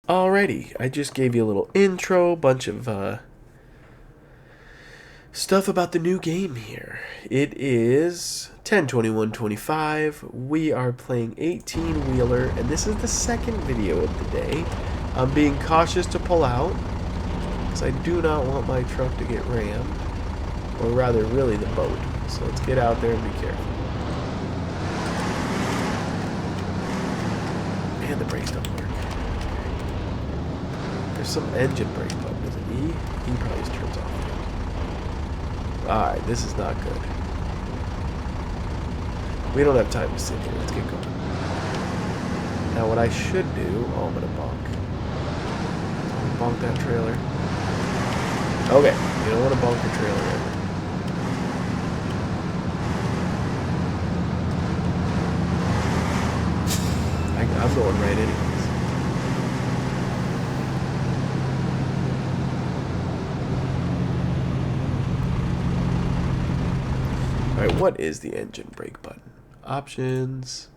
Alrighty, I just gave you a little intro, bunch of stuff about the new game here. It is 10/21/25. We are playing 18-Wheeler, and this is the second video of the day. I'm being cautious to pull out, because I do not want my truck to get rammed. Or rather, really the boat. So let's get out there and be careful. And the brakes don't work. There's some engine brake button. Is it E? E probably just turns off. Alright, this is not good. We don't have time to sit here. Let's get going. Now what I should do... Oh, I'm gonna bonk. Don't bonk that trailer. Okay, you don't want to bonk your trailer ever. I'm going right anyways. Alright, what is the engine brake button? Options,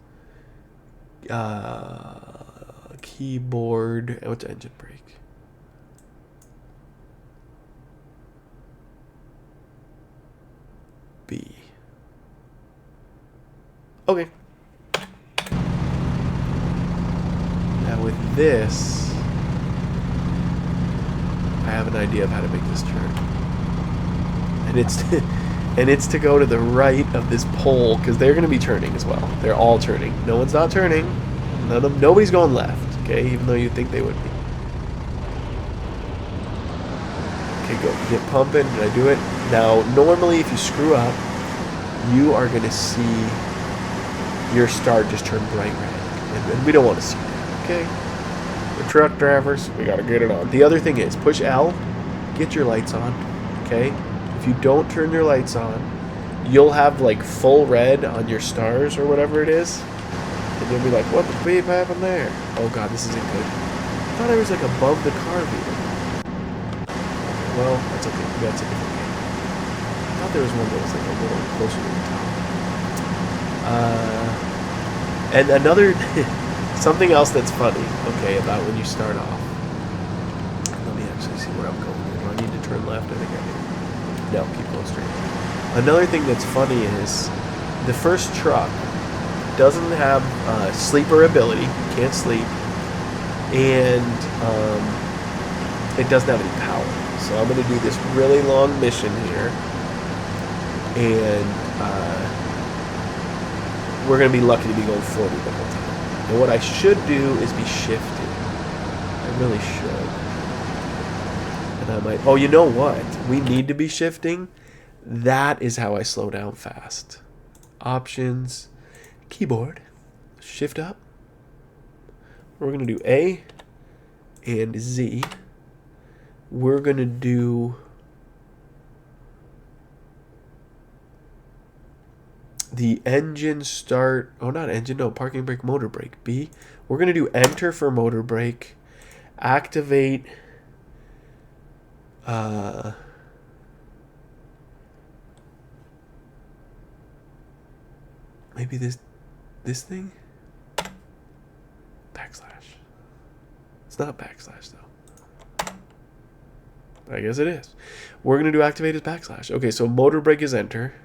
keyboard, what's engine brake? B. Okay. Now with this, I have an idea of how to make this turn. And it's to go to the right of this pole, because they're going to be turning as well. They're all turning. No one's not turning. Nobody's going left, okay? Even though you'd think they would be. Okay, go. Get pumping. Did I do it? Now, normally if you screw up, you are going to see your start just turn bright red. And we don't want to see that, okay? We're truck drivers. We got to get it on. The other thing is, push L, get your lights on, okay? If you don't turn your lights on, you'll have like full red on your stars or whatever it is, and you'll be like, what the beep happened there? Oh god, this isn't good. I thought I was like above the car meter. Okay, well, that's okay. That's a different game. I thought there was one that was like a little closer to the top. And another, something else that's funny, okay, about when you start off. Let me actually see where I'm going here. Do I need to turn left? I think I do. No, keep going straight. Another thing that's funny is the first truck doesn't have sleeper ability, can't sleep, and it doesn't have any power. So I'm going to do this really long mission here, and we're going to be lucky to be going 40 the whole time. And what I should do is be shifting. I really should. And I might... Oh, you know what? We need to be shifting. That is how I slow down fast. Options, keyboard, shift up. We're going to do A and Z. We're going to do the engine start. Oh, not engine. No, parking brake, motor brake. B. We're going to do enter for motor brake. Activate... maybe this thing? Backslash. It's not backslash though. I guess it is. We're going to do activate as backslash. Okay, so motor brake is enter.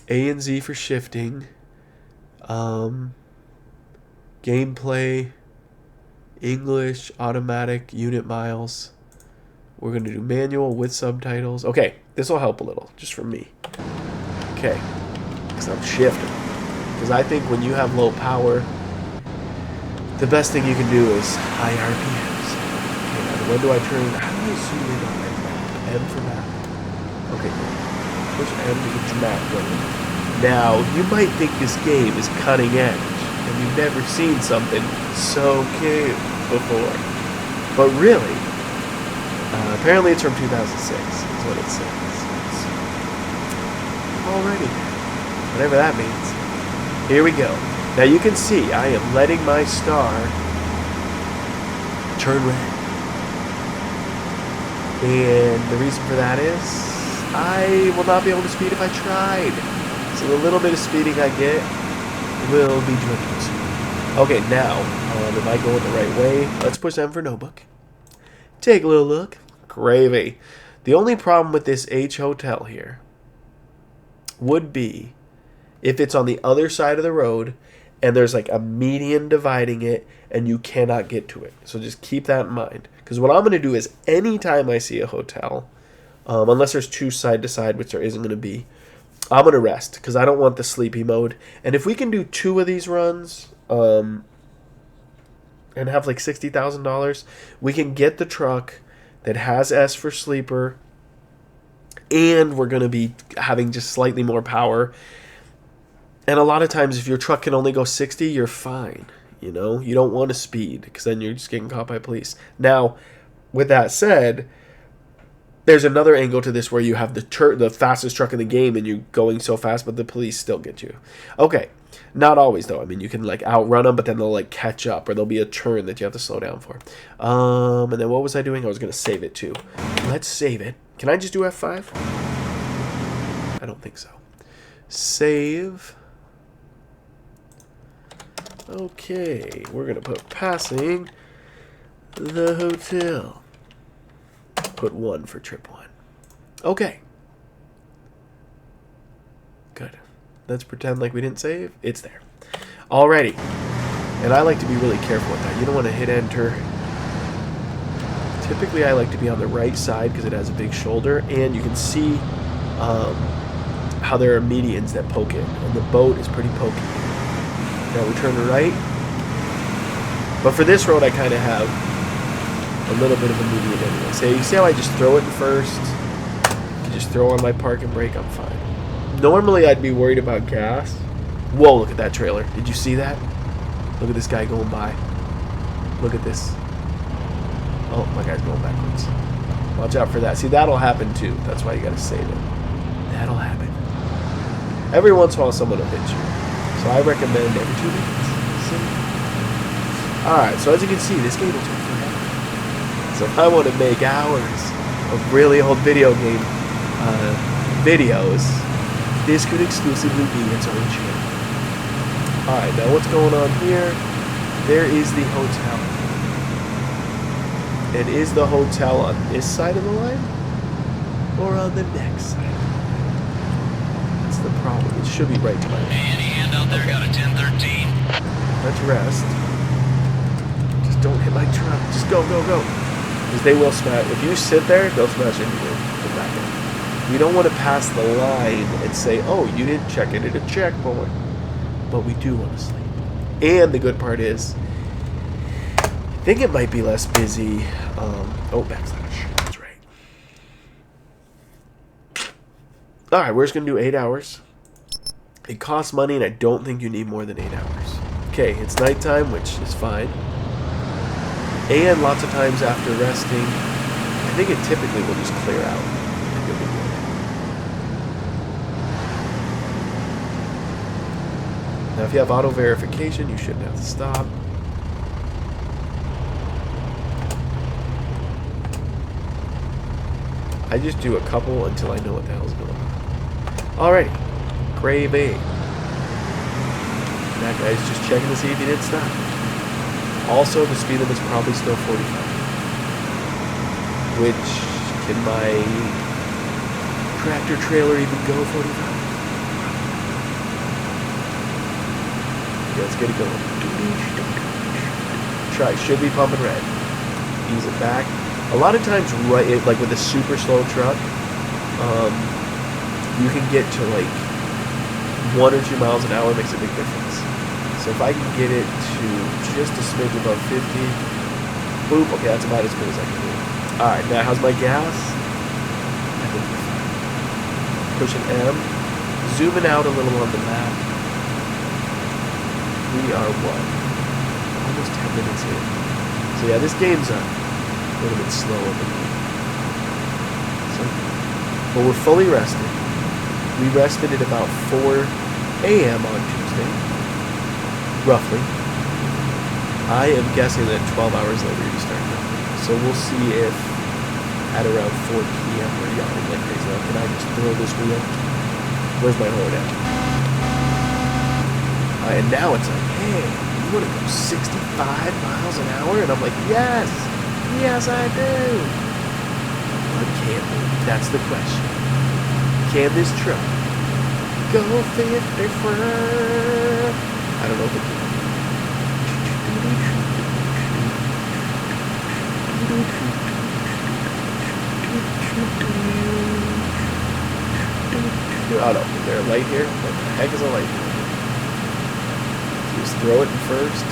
A and Z for shifting. Gameplay. English, automatic, unit miles. We're going to do manual with subtitles. Okay, this will help a little, just for me. Okay, because I'm shifting. Because I think when you have low power, the best thing you can do is high RPMs. Okay, now when do I turn? How do I zoom in on my map? M for map. Okay, cool. Push M to get your map going. Now, you might think this game is cutting edge, and you've never seen something so cute before. But really, apparently it's from 2006, is what it says. Alrighty, whatever that means. Here we go. Now you can see I am letting my star turn red. And the reason for that is I will not be able to speed if I tried. So the little bit of speeding I get will be dreadful. Okay, now, am I going the right way? Let's push M for notebook. Take a little look. Gravy. The only problem with this H hotel here would be if it's on the other side of the road and there's like a median dividing it and you cannot get to it. So just keep that in mind. Because what I'm going to do is anytime I see a hotel, unless there's two side to side, which there isn't going to be, I'm going to rest because I don't want the sleepy mode. And if we can do 2 of these runs and have like $60,000, we can get the truck that has S for sleeper, and we're going to be having just slightly more power. And a lot of times if your truck can only go 60, you're fine. You know, you don't want to speed because then you're just getting caught by police. Now, with that said, there's another angle to this where you have the fastest truck in the game and you're going so fast, but the police still get you. Okay, not always though. I mean, you can like outrun them, but then they'll like catch up, or there'll be a turn that you have to slow down for. And then what was I doing? I was gonna save it too. Let's save it. Can I just do F5? I don't think so. Save. Okay, we're gonna put passing the hotel. Put 1 for trip 1. Okay. Good. Let's pretend like we didn't save. It's there. Alrighty. And I like to be really careful with that. You don't want to hit enter. Typically I like to be on the right side because it has a big shoulder, and you can see how there are medians that poke it, and the boat is pretty pokey. Now we turn to right. But for this road I kind of have a little bit of a median anyway. So you see how I just throw it in first? I just throw on my park and brake, I'm fine. Normally I'd be worried about gas. Whoa, look at that trailer. Did you see that? Look at this guy going by. Look at this. Oh, my guy's going backwards. Watch out for that. See, that'll happen too. That's why you gotta save it. That'll happen. Every once in a while someone will hit you. So I recommend every 2 minutes. Alright, so as you can see, this game will take forever. So if I want to make hours of really old video game videos, this could exclusively be its own channel. Alright, now what's going on here? There is the hotel. And is the hotel on this side of the line? Or on the next side? That's the problem. It should be right to my left. Any hand out there got a 1013? Let's rest. Just don't hit my truck. Just go, go, go. Because they will smash. If you sit there, they'll smash into you. Come back in. We don't want to pass the line and say, oh, you didn't check it at a checkpoint. But we do want to sleep. And the good part is, I think it might be less busy. Oh, backslash. That's right. Alright, we're just going to do 8 hours. It costs money, and I don't think you need more than 8 hours. Okay, it's nighttime, which is fine. And lots of times after resting, I think it typically will just clear out. And you'll be good. Now, if you have auto verification, you shouldn't have to stop. I just do a couple until I know what the hell's going on. Alrighty. Gravy. That guy's just checking to see if he didn't stop. Also, the speed limit's probably still 45. Which, can my tractor trailer even go 45? Yeah, let's get it going. Try, should be pumping red. Ease it back. A lot of times, like with a super slow truck, you can get to like 1 or 2 miles an hour, makes a big difference. So if I can get it to just a smidge above 50, boop, okay, that's about as good as I can do. Alright, now how's my gas? I think we're fine. Pushing M, zooming out a little on the map. We are what? Almost 10 minutes in. So yeah, this game's a little bit slow over here. So, but we're fully rested. We rested at about 4 a.m. on Tuesday. Roughly. I am guessing that 12 hours later you start nothing. So we'll see if at around 4 p.m. we're yawning like crazy. Now, can I just throw this wheel? Where's my horn at? And now it's like, hey, you want to go 65 miles an hour? And I'm like, yes, yes I do. But can we? That's the question. Can this truck go 55? I don't know if it can. Oh no, is there a light here? What the heck is a light here? Just throw it in first.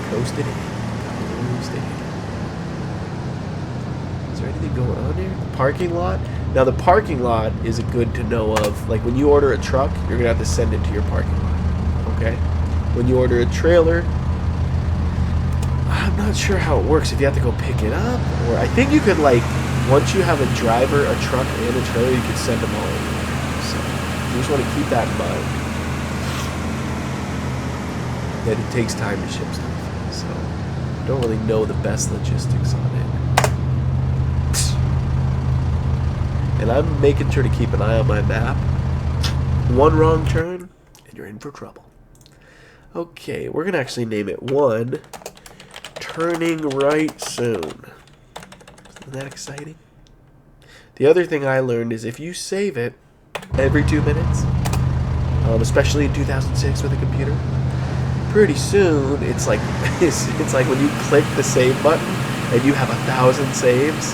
Coast it in. Coast it in. Is there anything going on here? The parking lot? Now the parking lot is good to know of. Like when you order a truck, you're going to have to send it to your parking lot. Okay? When you order a trailer, I'm not sure how it works. If you have to go pick it up, or I think you could like, once you have a driver, a truck, and a trailer, you can send them all over. So you just want to keep that in mind. That it takes time to ship stuff. So I don't really know the best logistics on it. And I'm making sure to keep an eye on my map. One wrong turn, and you're in for trouble. Okay, we're going to actually name it 1 Turning Right Soon. Isn't that exciting? The other thing I learned is if you save it every 2 minutes, especially in 2006 with a computer, pretty soon it's like it's like when you click the save button and you have 1,000 saves,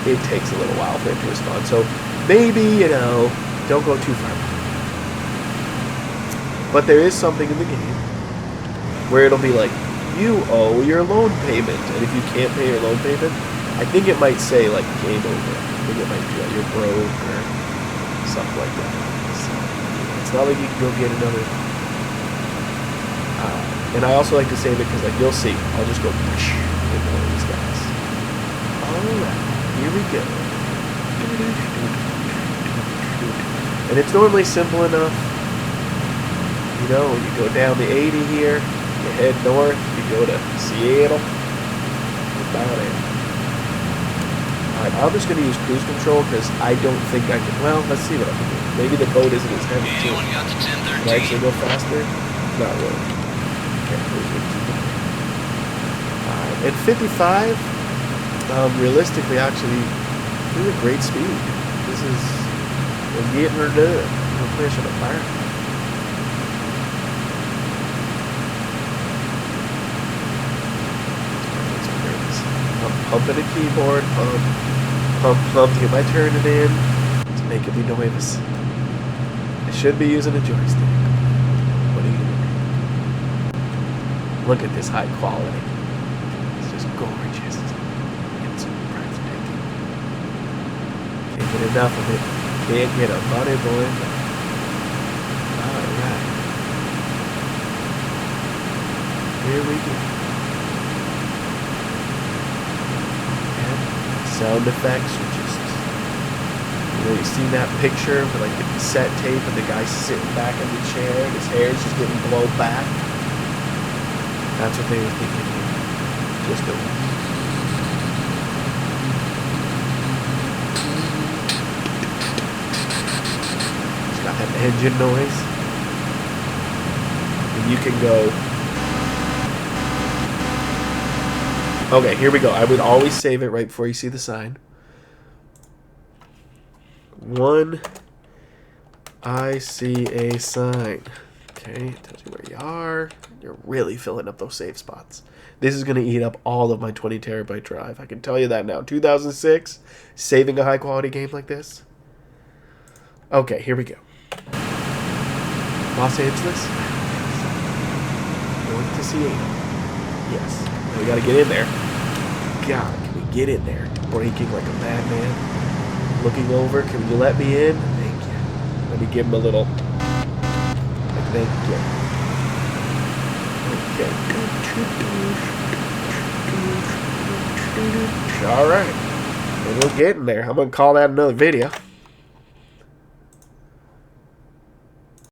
it takes a little while for it to respond. So maybe, you know, don't go too far. But there is something in the game where it'll be like, you owe your loan payment, and if you can't pay your loan payment, I think it might say like game over. I think it might be like you're broke or something like that. So it's not like you can go get another. And I also like to save it because, like, you'll see, I'll just go into one of these guys. Alright, here we go. And it's normally simple enough. You know, you go down the 80 here, you head north, you go to Seattle. About it. Alright, I'm just going to use cruise control because I don't think I can. Well, let's see what I can do. Maybe the boat isn't as heavy too. Anyone got the Can I actually 1013? go faster? Not really. Alright, and 55, realistically, actually, this is a great speed. This is, we're getting her done. We're pushing a fire. I'm pumping a keyboard, pump, to get my turning in. It's making me nervous. I should be using a joystick. What are you doing? Look at this high quality. It's just gorgeous. It's breathtaking. Can't get enough of it. Can't get enough of it, boy. Alright. Here we go. And sound effects are just... You know, you seen that picture with like the cassette tape and the guy sitting back in the chair and his hair's just getting blown back? That's what they were thinking here. Just a... It's got that engine noise. And you can go... Okay, here we go. I would always save it right before you see the sign. 1, I see a sign. Okay, it tells you where you are. You're really filling up those save spots. This is going to eat up all of my 20 terabyte drive. I can tell you that now. 2006, saving a high quality game like this. Okay, here we go. Los Angeles. Going to Seattle. Yes. Now we got to get in there. God, can we get in there? Braking like a madman. Looking over. Can you let me in? Thank you. Let me give him a little... Thank you. Okay. Alright. And we're getting there. I'm going to call that another video.